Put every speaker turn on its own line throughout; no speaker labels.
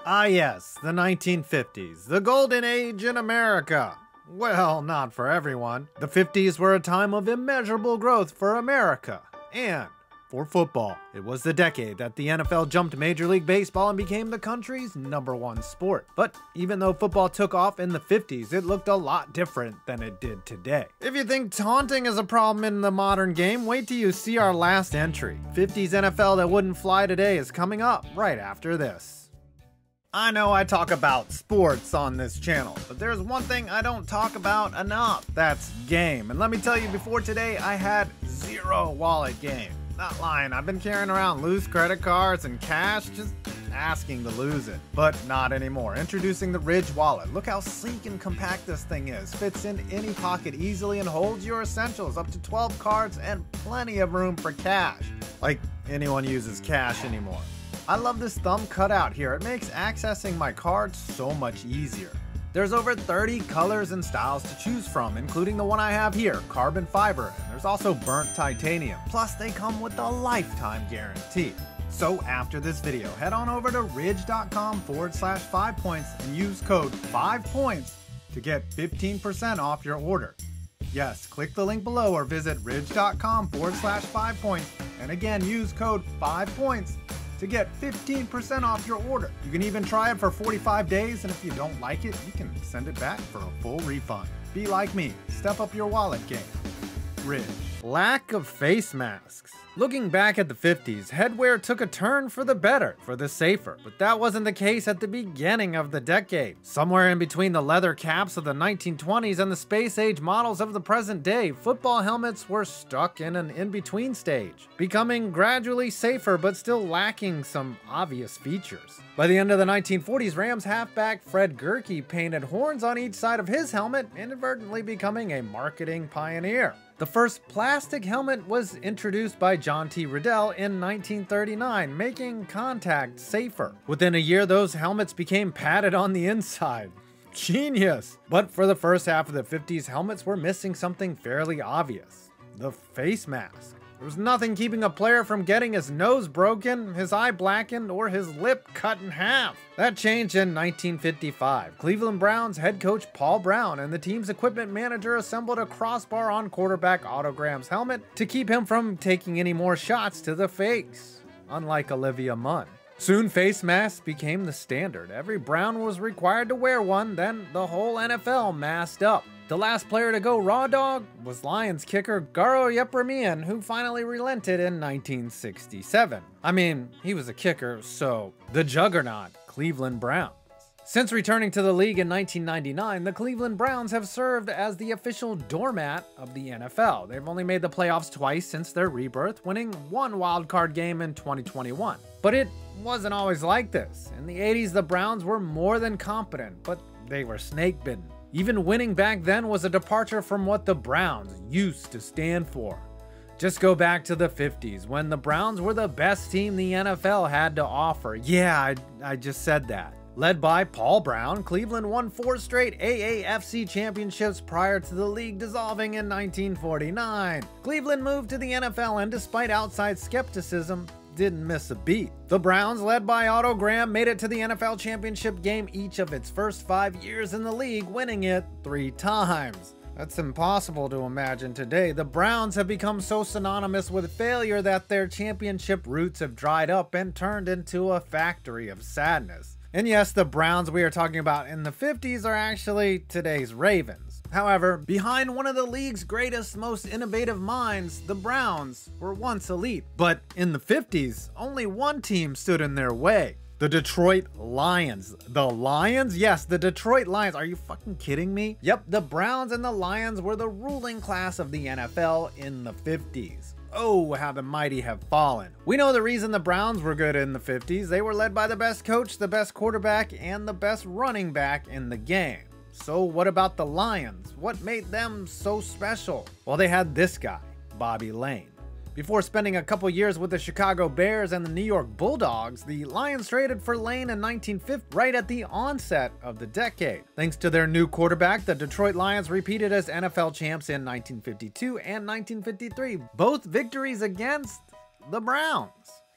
Ah yes, the 1950s, the golden age in America. Well, not for everyone. The 50s were a time of immeasurable growth for America and for football. It was the decade that the NFL jumped Major League Baseball and became the country's #1 sport. But even though football took off in the 50s, it looked a lot different than it did today. If you think taunting is a problem in the modern game, wait till you see our last entry. 50s NFL that wouldn't fly today is coming up right after this. I know I talk about sports on this channel, but there's one thing I don't talk about enough. That's game. And let me tell you, before today, I had zero wallet game. Not lying, I've been carrying around loose credit cards and cash, just asking to lose it. But not anymore. Introducing the Ridge wallet. Look how sleek and compact this thing is. Fits in any pocket easily and holds your essentials, up to 12 cards and plenty of room for cash. Like anyone uses cash anymore. I love this thumb cutout here. It makes accessing my cards so much easier. There's over 30 colors and styles to choose from, including the one I have here, carbon fiber, and there's also burnt titanium. Plus, they come with a lifetime guarantee. So after this video, head on over to ridge.com/5points and use code 5points to get 15% off your order. Yes, click the link below or visit ridge.com/5points, and again, use code 5points to get 15% off your order. You can even try it for 45 days, and if you don't like it, you can send it back for a full refund. Be like me, step up your wallet game. Ridge. Lack of face masks. Looking back at the 50s, headwear took a turn for the better, for the safer, but that wasn't the case at the beginning of the decade. Somewhere in between the leather caps of the 1920s and the space-age models of the present day, football helmets were stuck in an in-between stage, becoming gradually safer but still lacking some obvious features. By the end of the 1940s, Rams halfback Fred Gurkey painted horns on each side of his helmet, inadvertently becoming a marketing pioneer. The first plastic helmet was introduced by John T. Riddell in 1939, making contact safer. Within a year, those helmets became padded on the inside. Genius! But for the first half of the 50s, helmets were missing something fairly obvious: the face mask. There was nothing keeping a player from getting his nose broken, his eye blackened, or his lip cut in half. That changed in 1955. Cleveland Browns head coach Paul Brown and the team's equipment manager assembled a crossbar on quarterback Otto Graham's helmet to keep him from taking any more shots to the face, unlike Olivia Munn. Soon face masks became the standard. Every Brown was required to wear one, then the whole NFL masked up. The last player to go raw dog was Lions kicker Garo Yepremian, who finally relented in 1967. I mean, he was a kicker, so the juggernaut Cleveland Browns. Since returning to the league in 1999, the Cleveland Browns have served as the official doormat of the NFL. They've only made the playoffs twice since their rebirth, winning one wildcard game in 2021. But it wasn't always like this. In the 80s, the Browns were more than competent, but they were snake-bitten. Even winning back then was a departure from what the Browns used to stand for. Just go back to the 50s, when the Browns were the best team the NFL had to offer. Yeah, I just said that. Led by Paul Brown, Cleveland won 4 straight AAFC championships prior to the league dissolving in 1949. Cleveland moved to the NFL, and despite outside skepticism, didn't miss a beat. The Browns, led by Otto Graham, made it to the NFL championship game each of its first 5 years in the league, winning it 3 times. That's impossible to imagine today. The Browns have become so synonymous with failure that their championship roots have dried up and turned into a factory of sadness. And yes, the Browns we are talking about in the 50s are actually today's Ravens. However, behind one of the league's greatest, most innovative minds, the Browns were once elite. But in the 50s, only one team stood in their way: the Detroit Lions. The Lions? Yes, the Detroit Lions. Are you fucking kidding me? Yep, the Browns and the Lions were the ruling class of the NFL in the 50s. Oh, how the mighty have fallen. We know the reason the Browns were good in the 50s. They were led by the best coach, the best quarterback, and the best running back in the game. So what about the Lions? What made them so special? Well, they had this guy, Bobby Lane. Before spending a couple years with the Chicago Bears and the New York Bulldogs, the Lions traded for Lane in 1950, right at the onset of the decade. Thanks to their new quarterback, the Detroit Lions repeated as NFL champs in 1952 and 1953, both victories against the Browns.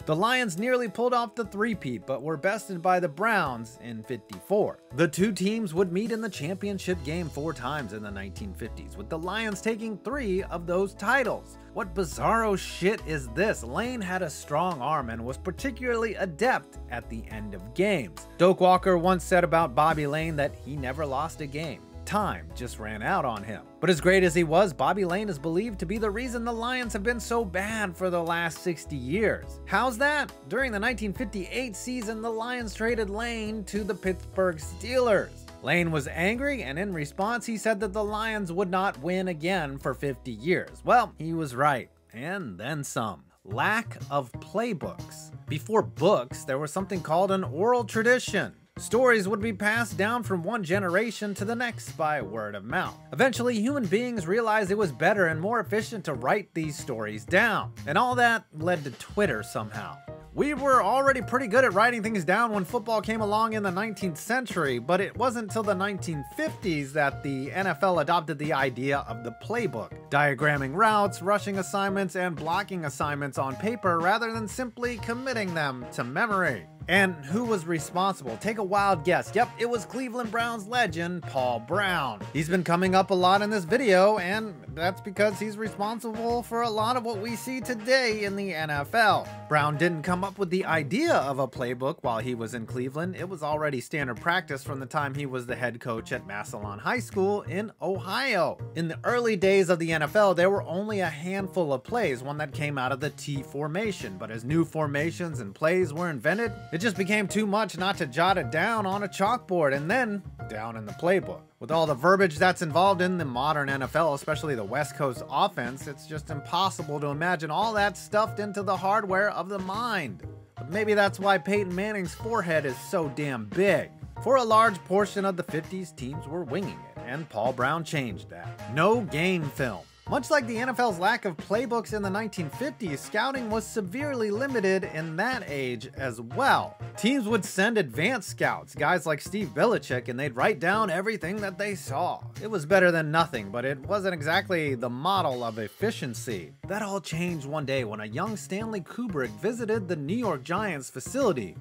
The Lions nearly pulled off the three-peat, but were bested by the Browns in '54. The two teams would meet in the championship game 4 times in the 1950s, with the Lions taking 3 of those titles. What bizarro shit is this? Lane had a strong arm and was particularly adept at the end of games. Doak Walker once said about Bobby Lane that he never lost a game. Time just ran out on him. But as great as he was, Bobby Lane is believed to be the reason the Lions have been so bad for the last 60 years. How's that? During the 1958 season, the Lions traded Lane to the Pittsburgh Steelers. Lane was angry, and in response, he said that the Lions would not win again for 50 years. Well, he was right, and then some. Lack of playbooks. Before books, there was something called an oral tradition. Stories would be passed down from one generation to the next by word of mouth. Eventually, human beings realized it was better and more efficient to write these stories down. And all that led to Twitter somehow. We were already pretty good at writing things down when football came along in the 19th century, but it wasn't until the 1950s that the NFL adopted the idea of the playbook, diagramming routes, rushing assignments, and blocking assignments on paper rather than simply committing them to memory. And who was responsible? Take a wild guess. Yep, it was Cleveland Browns legend Paul Brown. He's been coming up a lot in this video, and that's because he's responsible for a lot of what we see today in the NFL. Brown didn't come up with the idea of a playbook while he was in Cleveland. It was already standard practice from the time he was the head coach at Massillon High School in Ohio. In the early days of the NFL, there were only a handful of plays, one that came out of the T formation, but as new formations and plays were invented, it just became too much not to jot it down on a chalkboard and then down in the playbook. With all the verbiage that's involved in the modern NFL, especially the West Coast offense, it's just impossible to imagine all that stuffed into the hardware of the mind. But maybe that's why Peyton Manning's forehead is so damn big. For a large portion of the 50s, teams were winging it, and Paul Brown changed that. No game film. Much like the NFL's lack of playbooks in the 1950s, scouting was severely limited in that age as well. Teams would send advanced scouts, guys like Steve Belichick, and they'd write down everything that they saw. It was better than nothing, but it wasn't exactly the model of efficiency. That all changed one day when a young Stanley Kubrick visited the New York Giants facility.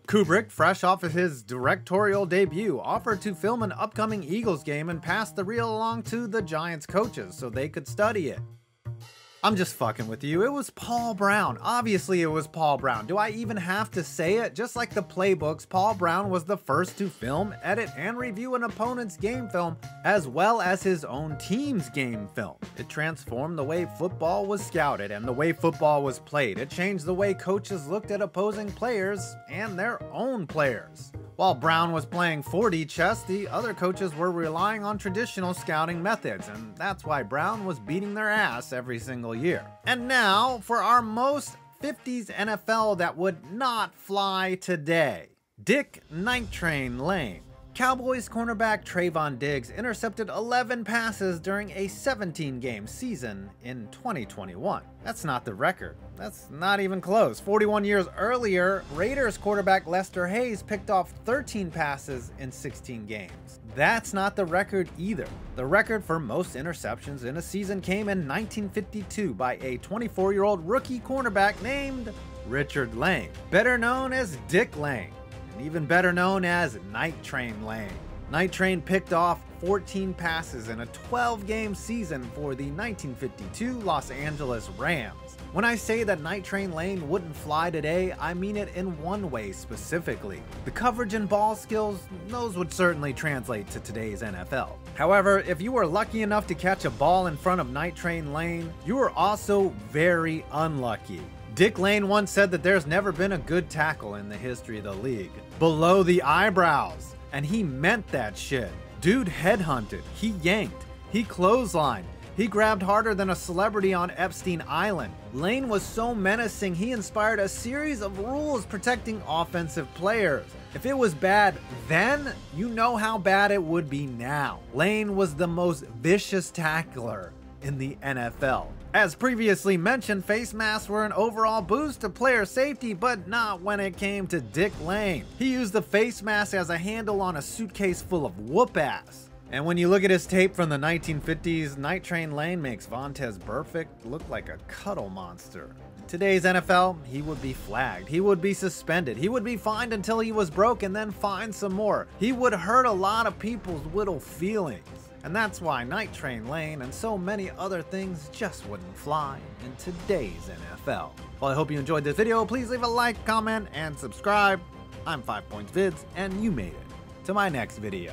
Kubrick, fresh off of his directorial debut, offered to film an upcoming Eagles game and pass the reel along to the Giants coaches so they could study it. I'm just fucking with you. It was Paul Brown. Obviously it was Paul Brown. Do I even have to say it? Just like the playbooks, Paul Brown was the first to film, edit, and review an opponent's game film as well as his own team's game film. It transformed the way football was scouted and the way football was played. It changed the way coaches looked at opposing players and their own players. While Brown was playing 4D chess, the other coaches were relying on traditional scouting methods, and that's why Brown was beating their ass every single year. And now, for our most 50s NFL that would not fly today. Dick Night Train Lane. Cowboys cornerback Trayvon Diggs intercepted 11 passes during a 17-game season in 2021. That's not the record. That's not even close. 41 years earlier, Raiders quarterback Lester Hayes picked off 13 passes in 16 games. That's not the record either. The record for most interceptions in a season came in 1952 by a 24-year-old rookie cornerback named Richard Lane, better known as Dick Lane, and even better known as Night Train Lane. Night Train picked off 14 passes in a 12-game season for the 1952 Los Angeles Rams. When I say that Night Train Lane wouldn't fly today, I mean it in one way specifically. The coverage and ball skills, those would certainly translate to today's NFL. However, if you were lucky enough to catch a ball in front of Night Train Lane, you were also very unlucky. Dick Lane once said that there's never been a good tackle in the history of the league. Below the eyebrows. And he meant that shit. Dude headhunted, he yanked, he clotheslined, he grabbed harder than a celebrity on Epstein Island. Lane was so menacing, he inspired a series of rules protecting offensive players. If it was bad then, you know how bad it would be now. Lane was the most vicious tackler in the NFL. As previously mentioned, face masks were an overall boost to player safety, but not when it came to Dick Lane. He used the face mask as a handle on a suitcase full of whoop ass. And when you look at his tape from the 1950s, Night Train Lane makes Vontaze Burfict look like a cuddle monster. Today's NFL, he would be flagged, he would be suspended, he would be fined until he was broke and then fined some more. He would hurt a lot of people's little feelings. And that's why Night Train Lane and so many other things just wouldn't fly in today's NFL. Well, I hope you enjoyed this video. Please leave a like, comment, and subscribe. I'm 5 Points Vids, and you made it to my next video.